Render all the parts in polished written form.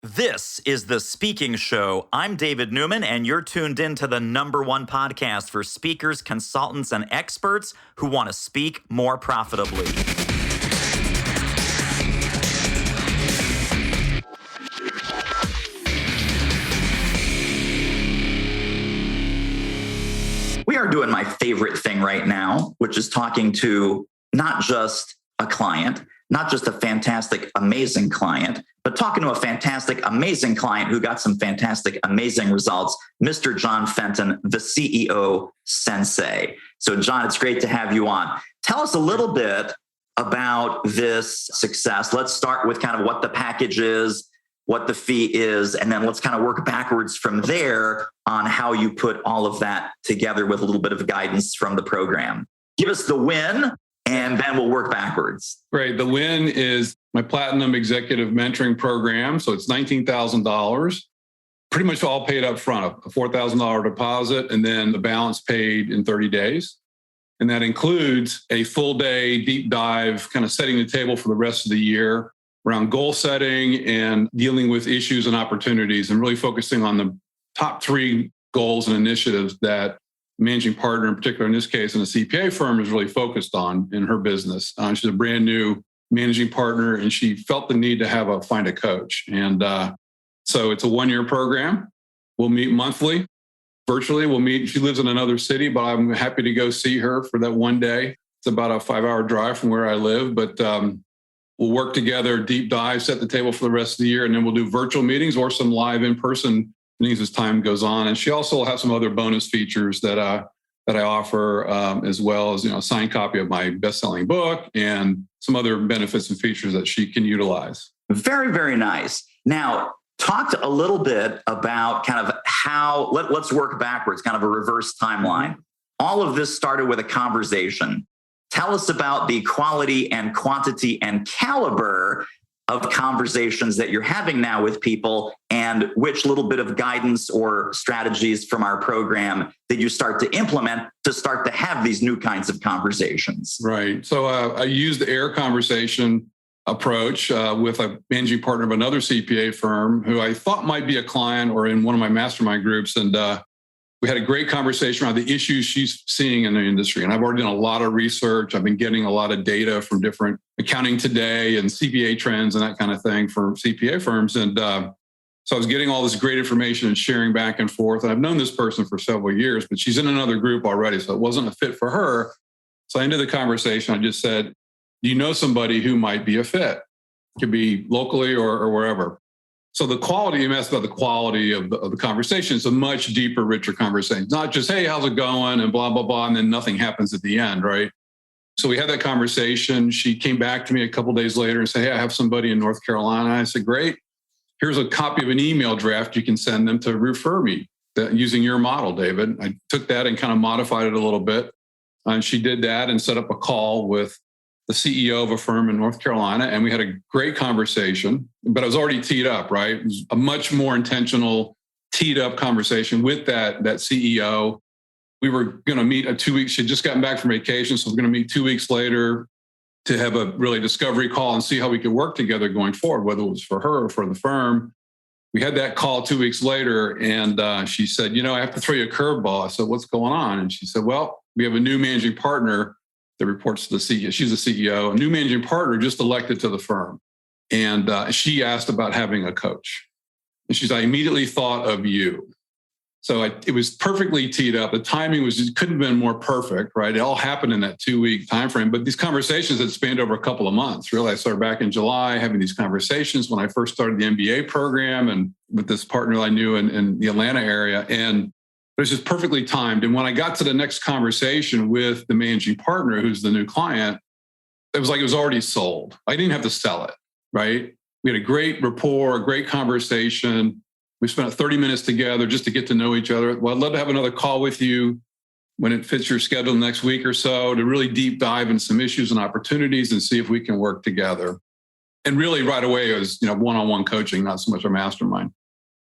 This is The Speaking Show. I'm David Newman, and you're tuned in to the #1 podcast for speakers, consultants, and experts who want to speak more profitably. We are doing my favorite thing right now, which is talking to not just a client, not just a fantastic, amazing client, but talking to a fantastic, amazing client who got some fantastic, amazing results, Mr. John Fenton, the CEO Sensei. So, John, it's great to have you on. Tell us a little bit about this success. Let's start with kind of what the package is, what the fee is, and then let's kind of work backwards from there on how you put all of that together with a little bit of guidance from the program. Give us the win, and then we'll work backwards. Great. The win is my Platinum Executive Mentoring Program. So it's $19,000, pretty much all paid up front, a $4,000 deposit, and then the balance paid in 30 days. And that includes a full day deep dive, kind of setting the table for the rest of the year around goal setting and dealing with issues and opportunities, and really focusing on the top 3 goals and initiatives that managing partner, in particular in this case in a CPA firm, is really focused on in her business. She's a brand new managing partner, and she felt the need to find a coach. And so it's a 1-year program. We'll meet monthly, virtually. We'll meet. She lives in another city, but I'm happy to go see her for that one day. It's about a 5-hour drive from where I live, but we'll work together, deep dive, set the table for the rest of the year, and then we'll do virtual meetings or some live in-person meetings as time goes on. And she also will have some other bonus features that I offer, as well as a signed copy of my best-selling book and some other benefits and features that she can utilize. Very, very nice. Now, talk a little bit about kind of how, let's work backwards, kind of a reverse timeline. All of this started with a conversation. Tell us about the quality and quantity and caliber of conversations that you're having now with people, and which little bit of guidance or strategies from our program that you start to implement to start to have these new kinds of conversations. Right. So I used the AIR conversation approach with a managing partner of another CPA firm who I thought might be a client or in one of my mastermind groups. And we had a great conversation around the issues she's seeing in the industry. And I've already done a lot of research. I've been getting a lot of data from different Accounting Today and CPA trends and that kind of thing for CPA firms. And so I was getting all this great information and sharing back and forth. And I've known this person for several years, but she's in another group already, so it wasn't a fit for her. So I ended the conversation. I just said, do you know somebody who might be a fit? It could be locally or wherever. So the quality, you asked about the quality of the conversation. It's a much deeper, richer conversation. It's not just, hey, how's it going? And blah, blah, blah. And then nothing happens at the end, right? So we had that conversation. She came back to me a couple of days later and said, hey, I have somebody in North Carolina. I said, great. Here's a copy of an email draft you can send them to refer me using your model, David. I took that and kind of modified it a little bit. And she did that and set up a call with the CEO of a firm in North Carolina. And we had a great conversation, but I was already teed up, right? It was a much more intentional, teed up conversation with that CEO. We were going to meet 2 weeks. She'd just gotten back from vacation. So we're going to meet 2 weeks later to have a really discovery call and see how we could work together going forward, whether it was for her or for the firm. We had that call 2 weeks later, and she said, I have to throw you a curveball. I said, what's going on? And she said, well, we have a new managing partner that reports to the CEO. She's the CEO. A new managing partner just elected to the firm. And she asked about having a coach. And she said, I immediately thought of you. So it was perfectly teed up. The timing couldn't have been more perfect, right? It all happened in that 2-week timeframe. But these conversations had spanned over a couple of months. Really, I started back in July having these conversations when I first started the MBA program and with this partner I knew in the Atlanta area. And it was just perfectly timed. And when I got to the next conversation with the managing partner, who's the new client, it was like it was already sold. I didn't have to sell it, right? We had a great rapport, a great conversation. We spent 30 minutes together just to get to know each other. Well, I'd love to have another call with you when it fits your schedule next week or so to really deep dive into some issues and opportunities and see if we can work together. And really right away, it was one-on-one coaching, not so much a mastermind.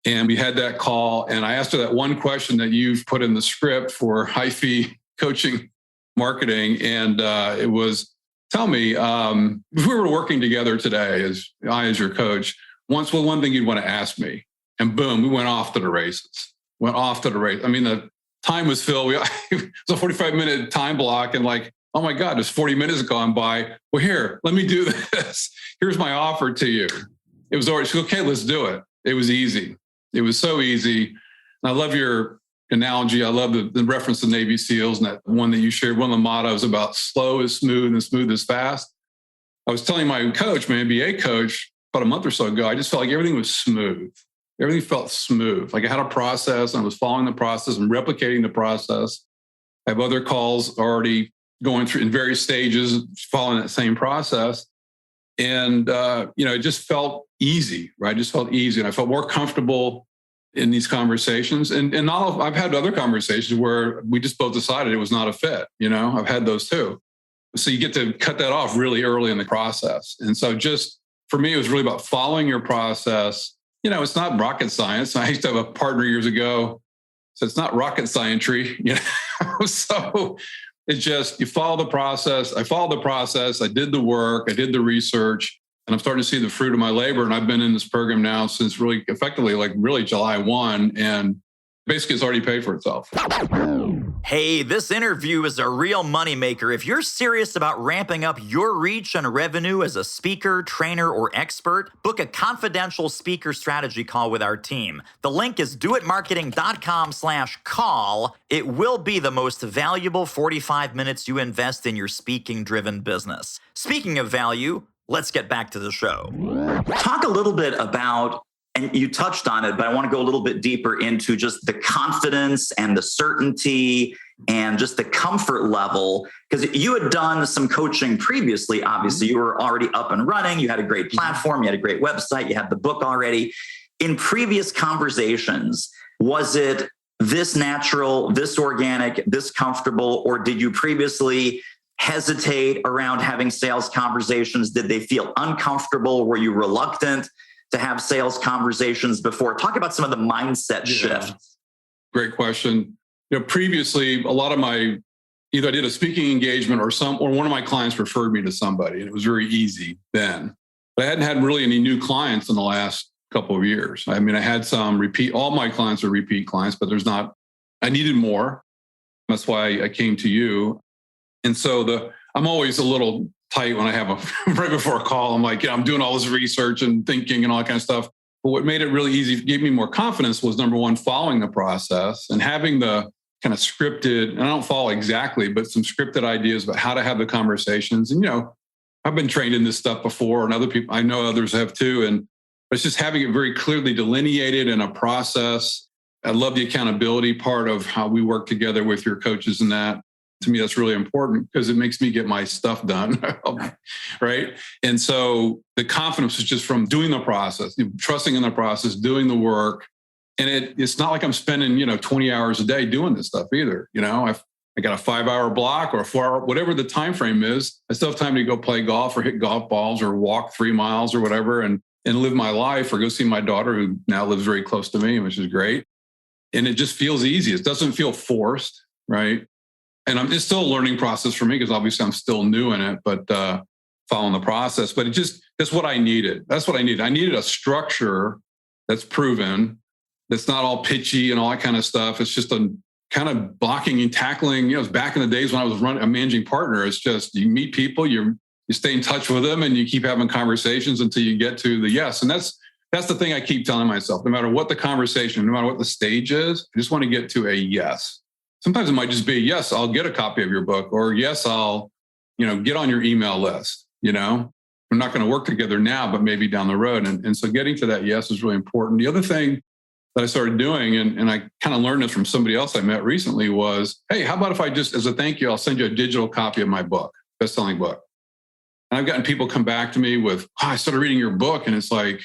And we had that call, and I asked her that one question that you've put in the script for high fee coaching marketing. And it was, tell me, if we were working together today as your coach, one thing you'd want to ask me? And boom, we went off to the races. I mean, the time was filled. It was a 45-minute time block. And like, oh my God, there's 40 minutes gone by. Well, here, let me do this. Here's my offer to you. It was already, okay, let's do it. It was easy. It was so easy. And I love your analogy. I love the reference to Navy SEALs and that one that you shared. One of the mottos about slow is smooth and smooth is fast. I was telling my coach, my MBA coach, about a month or so ago, I just felt like everything was smooth. Everything felt smooth. Like I had a process and I was following the process and replicating the process. I have other calls already going through in various stages, following that same process. And, it just felt easy, right? It just felt easy. And I felt more comfortable in these conversations. And I've had other conversations where we just both decided it was not a fit. I've had those too. So you get to cut that off really early in the process. And so just for me, it was really about following your process. It's not rocket science. I used to have a partner years ago. So it's not rocket scientry, So it's just, you follow the process. I followed the process. I did the work. I did the research. And I'm starting to see the fruit of my labor. And I've been in this program now since really effectively, really July 1. And basically it's already paid for itself. Hey, this interview is a real moneymaker. If you're serious about ramping up your reach and revenue as a speaker, trainer, or expert, book a confidential speaker strategy call with our team. The link is doitmarketing.com/call. It will be the most valuable 45 minutes you invest in your speaking-driven business. Speaking of value, let's get back to the show. Talk a little bit about, and you touched on it, but I want to go a little bit deeper into just the confidence and the certainty and just the comfort level, because you had done some coaching previously. Obviously, you were already up and running. You had a great platform. You had a great website. You had the book already. In previous conversations, was it this natural, this organic, this comfortable, or did you previously hesitate around having sales conversations? Did they feel uncomfortable? Were you reluctant to have sales conversations before? Talk about some of the mindset shifts. Great question. Previously, a lot of either I did a speaking engagement or one of my clients referred me to somebody, and it was very easy then. But I hadn't had really any new clients in the last couple of years. I mean, I had some all my clients are repeat clients, but I needed more. That's why I came to you. And so I'm always a little tight when I have right before a call. I'm like, I'm doing all this research and thinking and all that kind of stuff. But what made it really easy, gave me more confidence, was number one, following the process and having the kind of scripted, and I don't follow exactly, but some scripted ideas about how to have the conversations. And, I've been trained in this stuff before, and other people, I know others have too. And it's just having it very clearly delineated in a process. I love the accountability part of how we work together with your coaches and that. To me, that's really important because it makes me get my stuff done, right? And so the confidence is just from doing the process, trusting in the process, doing the work. And it's not like I'm spending, 20 hours a day doing this stuff either. I got a 5-hour block or a 4-hour, whatever the time frame is. I still have time to go play golf or hit golf balls or walk 3 miles or whatever and live my life, or go see my daughter who now lives very close to me, which is great. And it just feels easy. It doesn't feel forced, right? And it's still a learning process for me because obviously I'm still new in it, but following the process. But that's what I needed. That's what I needed. I needed a structure that's proven, that's not all pitchy and all that kind of stuff. It's just a kind of blocking and tackling. It's back in the days when I was a managing partner. It's just you meet people, you stay in touch with them, and you keep having conversations until you get to the yes. And that's the thing I keep telling myself. No matter what the conversation, no matter what the stage is, I just want to get to a yes. Sometimes it might just be, yes, I'll get a copy of your book, or yes, I'll, get on your email list. We're not going to work together now, but maybe down the road. And so getting to that yes is really important. The other thing that I started doing, and I kind of learned this from somebody else I met recently, was, hey, how about if I just, as a thank you, I'll send you a digital copy of my book, best-selling book. And I've gotten people come back to me with, I started reading your book, and it's like,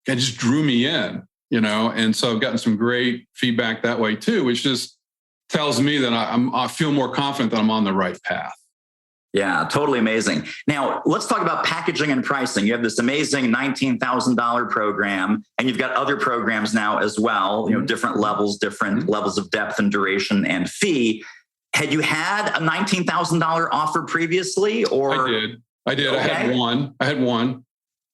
it just drew me in, And so I've gotten some great feedback that way too, which just tells me that I feel more confident that I'm on the right path. Yeah, totally amazing. Now, let's talk about packaging and pricing. You have this amazing $19,000 program, and you've got other programs now as well, different levels, levels of depth and duration and fee. Had you had a $19,000 offer previously, or? I did. Okay. I had one.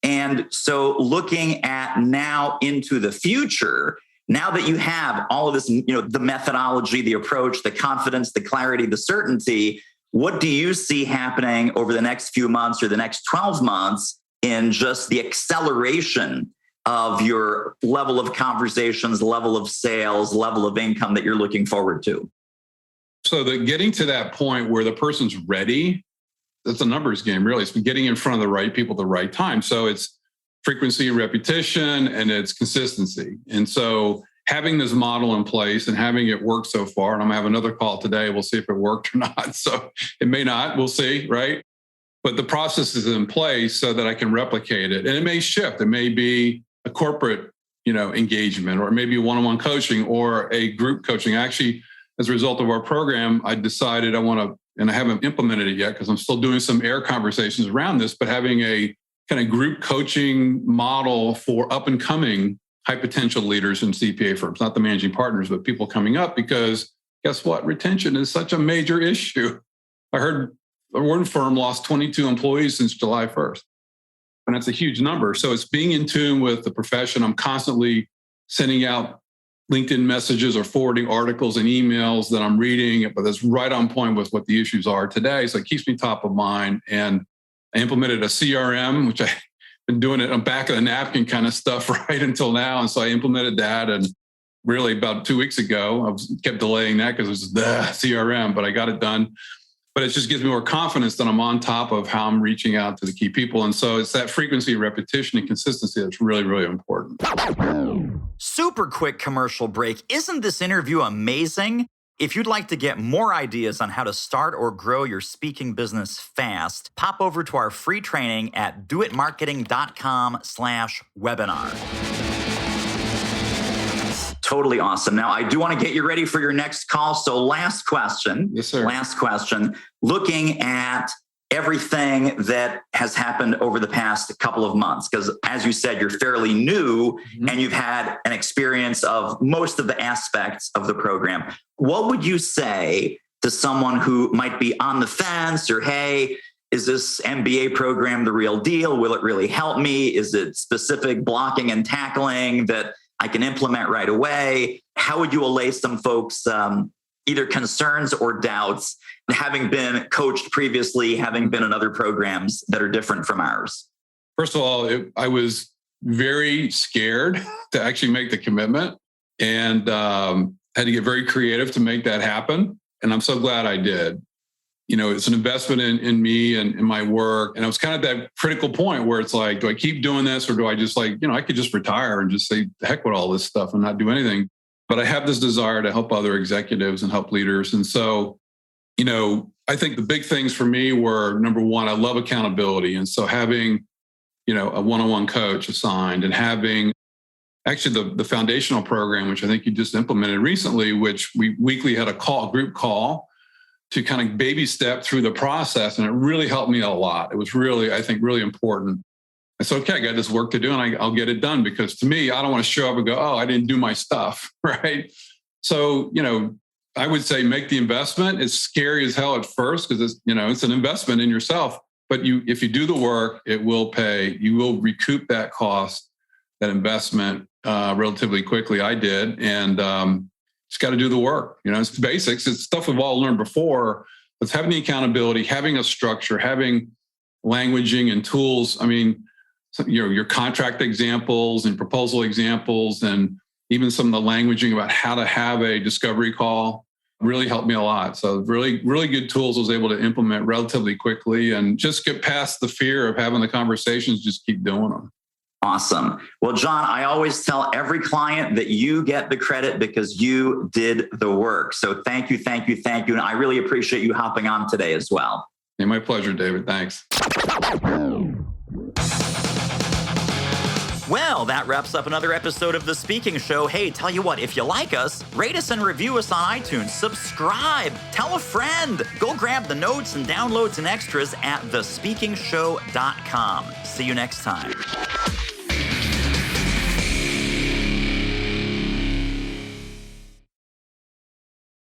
And so looking at now into the future, now that you have all of this, the methodology, the approach, the confidence, the clarity, the certainty, what do you see happening over the next few months or the next 12 months in just the acceleration of your level of conversations, level of sales, level of income that you're looking forward to? So getting to that point where the person's ready, that's a numbers game, really. It's getting in front of the right people at the right time. So it's frequency and repetition, and it's consistency. And so having this model in place and having it work so far, and I'm going to have another call today. We'll see if it worked or not. So it may not. We'll see, right? But the process is in place so that I can replicate it. And it may shift. It may be a corporate, engagement, or maybe one-on-one coaching or a group coaching. Actually, as a result of our program, I decided I want to, and I haven't implemented it yet because I'm still doing some air conversations around this, but having a kind of group coaching model for up and coming high potential leaders in CPA firms, not the managing partners, but people coming up, because guess what? Retention is such a major issue. I heard one firm lost 22 employees since July 1st. And that's a huge number. So it's being in tune with the profession. I'm constantly sending out LinkedIn messages or forwarding articles and emails that I'm reading, but that's right on point with what the issues are today. So it keeps me top of mind. And I implemented a CRM, which I've been doing it on back of the napkin kind of stuff right until now. And so I implemented that. And really about 2 weeks ago, kept delaying that because it was the CRM, but I got it done. But it just gives me more confidence that I'm on top of how I'm reaching out to the key people. And so it's that frequency, repetition, and consistency that's really, really important. Super quick commercial break. Isn't this interview amazing? If you'd like to get more ideas on how to start or grow your speaking business fast, pop over to our free training at doitmarketing.com/webinar. Totally awesome. Now, I do want to get you ready for your next call. So last question. Yes, sir. Last question. Looking at everything that has happened over the past couple of months, because as you said, you're fairly new and you've had an experience of most of the aspects of the program. What would you say to someone who might be on the fence or, hey, is this MBA program the real deal? Will it really help me? Is it specific blocking and tackling that I can implement right away? How would you allay some folks either concerns or doubts, having been coached previously, having been in other programs that are different from ours? First of all, I was very scared to actually make the commitment, and had to get very creative to make that happen. And I'm so glad I did. It's an investment in me and in my work. And I was kind of at that critical point where it's like, do I keep doing this, or do I just I could just retire and just say, the heck with all this stuff and not do anything. But I have this desire to help other executives and help leaders. And so, I think the big things for me were, number one, I love accountability. And so having, a one-on-one coach assigned, and having actually the foundational program, which I think you just implemented recently, which we weekly had a group call to kind of baby step through the process. And it really helped me a lot. It was really, I think, really important. I said, okay, I got this work to do and I'll get it done, because to me, I don't want to show up and go, oh, I didn't do my stuff, right? So, I would say make the investment. It's scary as hell at first because it's an investment in yourself, but if you do the work, it will pay. You will recoup that cost, that investment relatively quickly. I did. And just got to do the work. It's the basics. It's stuff we've all learned before. But having the accountability, having a structure, having languaging and tools. I mean, your contract examples and proposal examples, and even some of the languaging about how to have a discovery call really helped me a lot. So really, really good tools I was able to implement relatively quickly, and just get past the fear of having the conversations, just keep doing them. Awesome. Well, John, I always tell every client that you get the credit because you did the work. So thank you, thank you, thank you. And I really appreciate you hopping on today as well. Yeah, my pleasure, David. Thanks. Well, that wraps up another episode of The Speaking Show. Hey, tell you what, if you like us, rate us and review us on iTunes. Subscribe. Tell a friend. Go grab the notes and downloads and extras at thespeakingshow.com. See you next time.